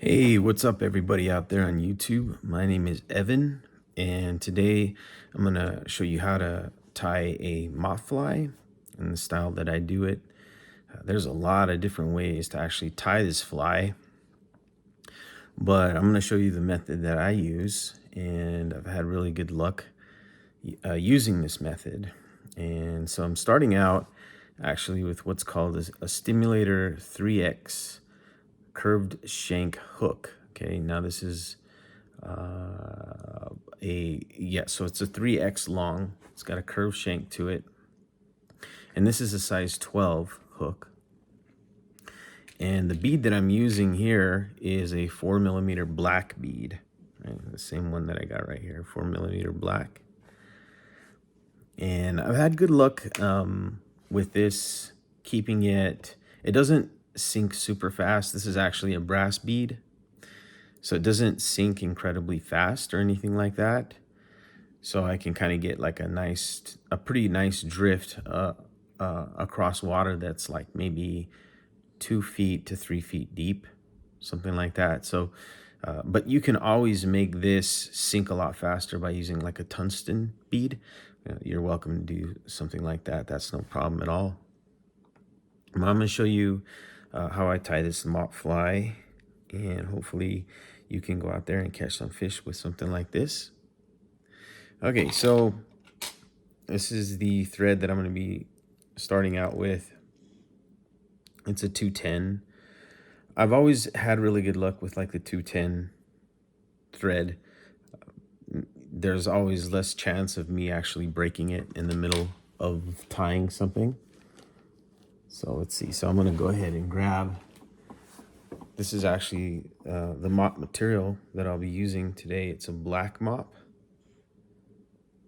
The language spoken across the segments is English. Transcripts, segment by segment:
Hey, what's up, everybody out there on YouTube? My name is Evan, and today I'm going to show you how to tie a mop fly in the style that I do it. There's a lot of different ways to actually tie this fly, but I'm going to show you the method that I use, and I've had really good luck using this method. And so I'm starting out actually with what's called a Stimulator 3X curved shank hook. Okay, now this is so it's a 3X long. It's got a curved shank to it, and this is a size 12 hook. And the bead that I'm using here is a 4mm black bead, right? The same one that I got right here, 4mm black. And I've had good luck with this, keeping it. It doesn't sink super fast. This is actually a brass bead, so it doesn't sink incredibly fast or anything like that. So I can kind of get like a pretty nice drift across water that's like maybe 2 feet to 3 feet deep, something like that. So, but you can always make this sink a lot faster by using like a tungsten bead. You're welcome to do something like that. That's no problem at all. I'm going to show you how I tie this mop fly, and hopefully you can go out there and catch some fish with something like this. Okay, so this is the thread that I'm going to be starting out with. It's a 210. I've always had really good luck with like the 210 thread. There's always less chance of me actually breaking it in the middle of tying something. So let's see. So I'm going to go ahead and grab. This is actually the mop material that I'll be using today. It's a black mop.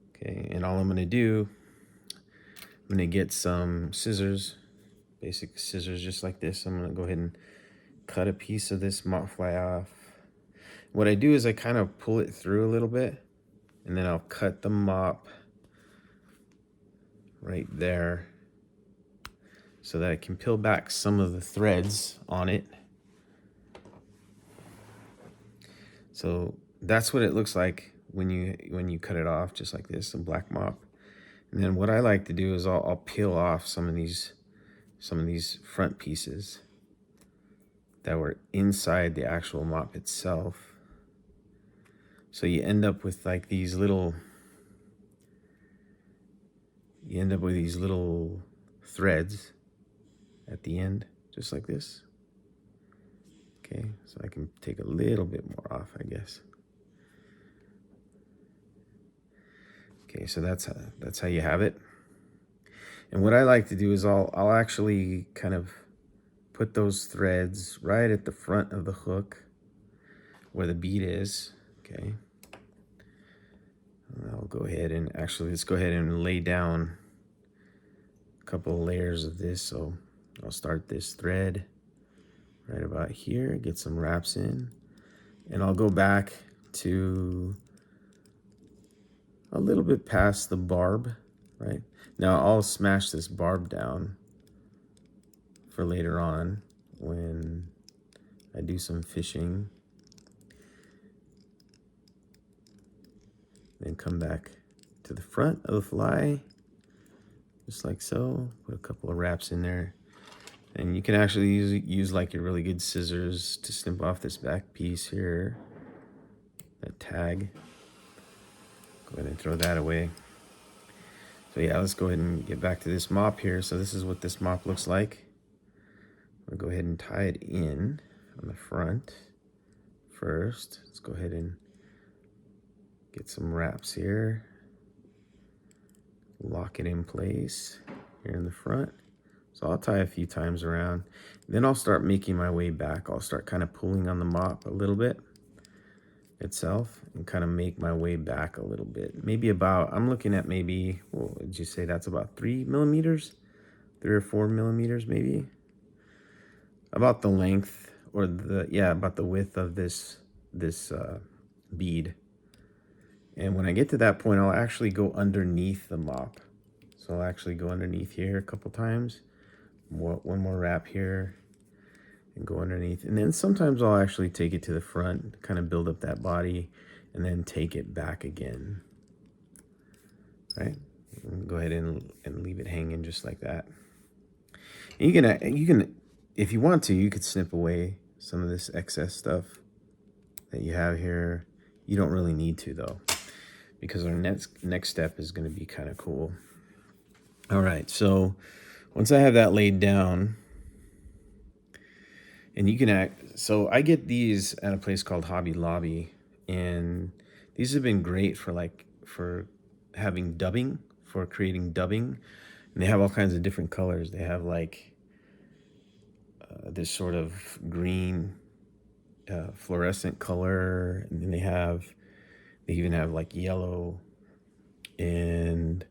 Okay, and all I'm going to do, I'm going to get some scissors, basic scissors just like this. I'm going to go ahead and cut a piece of this mop fly off. What I do is I kind of pull it through a little bit, and then I'll cut the mop right there so that I can peel back some of the threads on it. So that's what it looks like when you cut it off, just like this, a black mop. And then what I like to do is I'll peel off some of these front pieces that were inside the actual mop itself. So you end up with like these little threads at the end, just like this. Okay, so I can take a little bit more off, I guess. Okay, so that's how you have it. And what I like to do is I'll actually kind of put those threads right at the front of the hook where the bead is. Okay, and I'll go ahead and let's go ahead and lay down a couple of layers of this. So I'll start this thread right about here, get some wraps in, and I'll go back to a little bit past the barb. Right now I'll smash this barb down for later on when I do some fishing. Then come back to the front of the fly, just like so. Put a couple of wraps in there. And you can actually use like your really good scissors to snip off this back piece here, that tag. Go ahead and throw that away. So yeah, let's go ahead and get back to this mop here. So this is what this mop looks like. I'll go ahead and tie it in on the front first. Let's go ahead and get some wraps here. Lock it in place here in the front. So I'll tie a few times around. Then I'll start making my way back. I'll start kind of pulling on the mop a little bit itself and kind of make my way back a little bit. Maybe about, I'm looking at maybe, what would you say, that's about 3mm? 3 or 4mm maybe? About the length or about the width of this bead. And when I get to that point, I'll actually go underneath the mop. So I'll actually go underneath here a couple times. One more wrap here. and go underneath. And then sometimes I'll actually take it to the front, kind of build up that body, and then take it back again, right? And go ahead and leave it hanging just like that. And you can, if you want to, you could snip away some of this excess stuff that you have here. You don't really need to though, because our next step is going to be kind of cool. All right, so once I have that laid down, and you can so I get these at a place called Hobby Lobby, and these have been great for having dubbing, for creating dubbing. And they have all kinds of different colors. They have like this sort of green fluorescent color, and then they even have like yellow and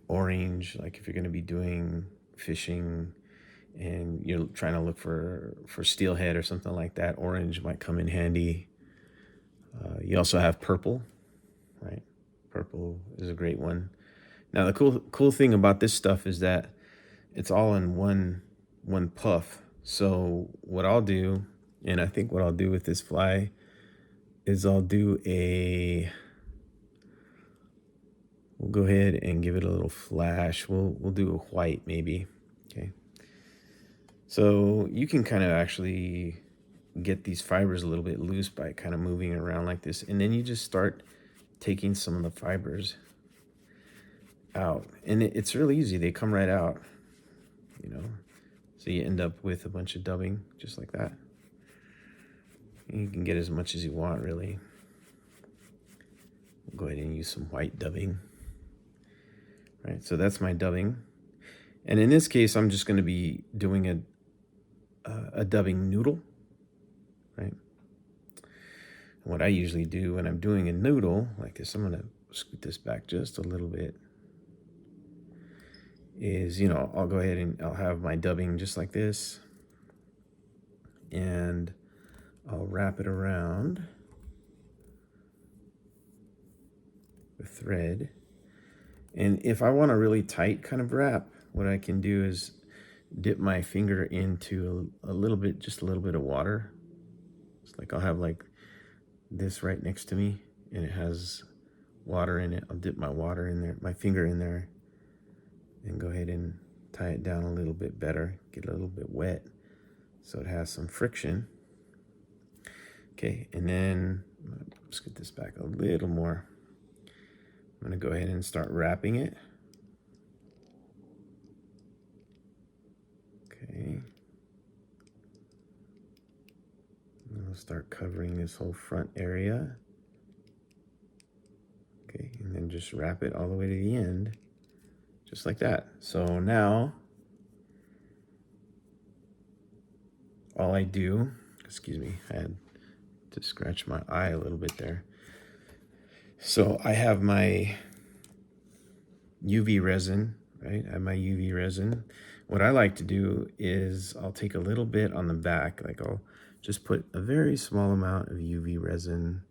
orange, like if you're going to be doing fishing and you're trying to look for steelhead or something like that, orange might come in handy. You also have purple, right? Purple is a great one. Now the cool thing about this stuff is that it's all in one puff. So what I'll do, and I think what I'll do with this fly, is we'll go ahead and give it a little flash. We'll do a white maybe. Okay. So you can kind of actually get these fibers a little bit loose by kind of moving it around like this. And then you just start taking some of the fibers out. And it's really easy. They come right out, you know. So you end up with a bunch of dubbing just like that. And you can get as much as you want, really. We'll go ahead and use some white dubbing. Right, so that's my dubbing. And in this case, I'm just going to be doing a dubbing noodle, right? And what I usually do when I'm doing a noodle like this, I'm going to scoot this back just a little bit, is, I'll go ahead and I'll have my dubbing just like this, and I'll wrap it around the thread. And if I want a really tight kind of wrap, what I can do is dip my finger into a little bit, just a little bit of water. It's like I'll have like this right next to me, and it has water in it. I'll dip my finger in there, and go ahead and tie it down a little bit better, get a little bit wet so it has some friction. Okay, and then let's get this back a little more. I'm going to go ahead and start wrapping it. Okay. And I'll start covering this whole front area. Okay, and then just wrap it all the way to the end, just like that. So now, all I do, excuse me, I had to scratch my eye a little bit there. So I have my UV resin, right? I have my UV resin. What I like to do is I'll take a little bit on the back, like I'll just put a very small amount of UV resin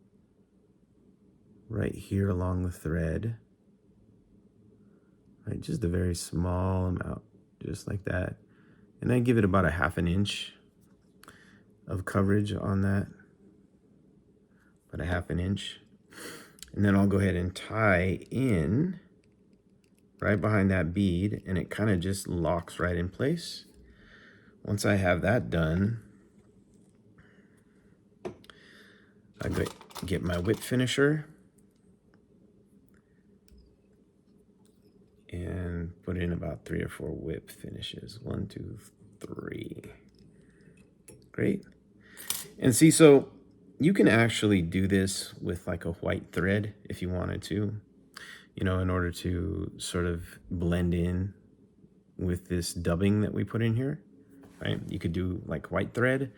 right here along the thread, right? Just a very small amount, just like that. And I give it about a 1/2 inch of coverage on that, about a 1/2 inch. And then I'll go ahead and tie in right behind that bead, and it kind of just locks right in place. Once I have that done, I get my whip finisher and put in about 3 or 4 whip finishes. 1, 2, 3. Great. And see, so you can actually do this with like a white thread if you wanted to, in order to sort of blend in with this dubbing that we put in here, right? You could do like white thread,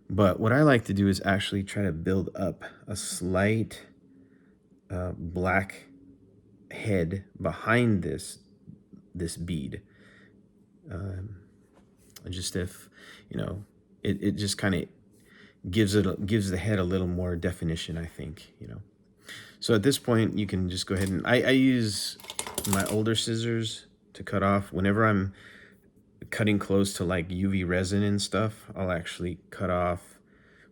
but what I like to do is actually try to build up a slight black head behind this bead. Just if, it just kind of gives the head a little more definition, I think, So at this point, you can just go ahead and I use my older scissors to cut off whenever I'm cutting close to like UV resin and stuff, I'll actually cut off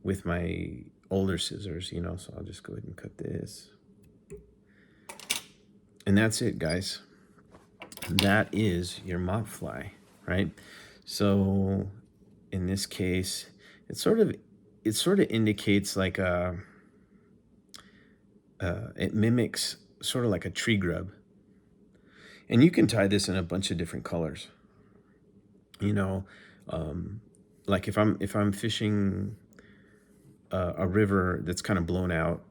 with my older scissors, you know, so I'll just go ahead and cut this. And that's it, guys. That is your mop fly, right? So in this case, it sort of indicates like it mimics sort of like a tree grub. And you can tie this in a bunch of different colors. You know, like if I'm fishing a river that's kind of blown out,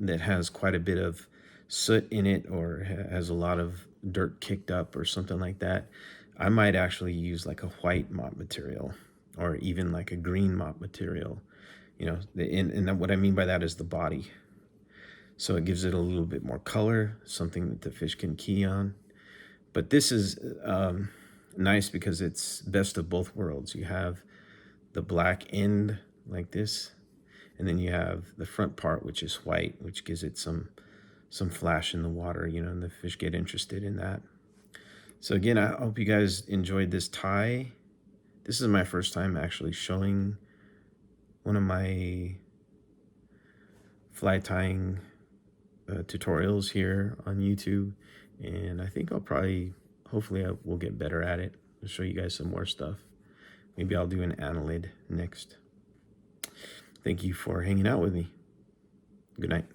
that has quite a bit of soot in it, or has a lot of dirt kicked up or something like that, I might actually use like a white mop material, or even like a green mop material. You know, and what I mean by that is the body. So it gives it a little bit more color, something that the fish can key on. But this is nice because it's best of both worlds. You have the black end like this, and then you have the front part, which is white, which gives it some flash in the water, you know, and the fish get interested in that. So again, I hope you guys enjoyed this tie. This is my first time actually showing one of my fly tying tutorials here on YouTube, and I think I'll probably, hopefully I will get better at it. I'll show you guys some more stuff. Maybe I'll do an annelid next. Thank you for hanging out with me. Good night.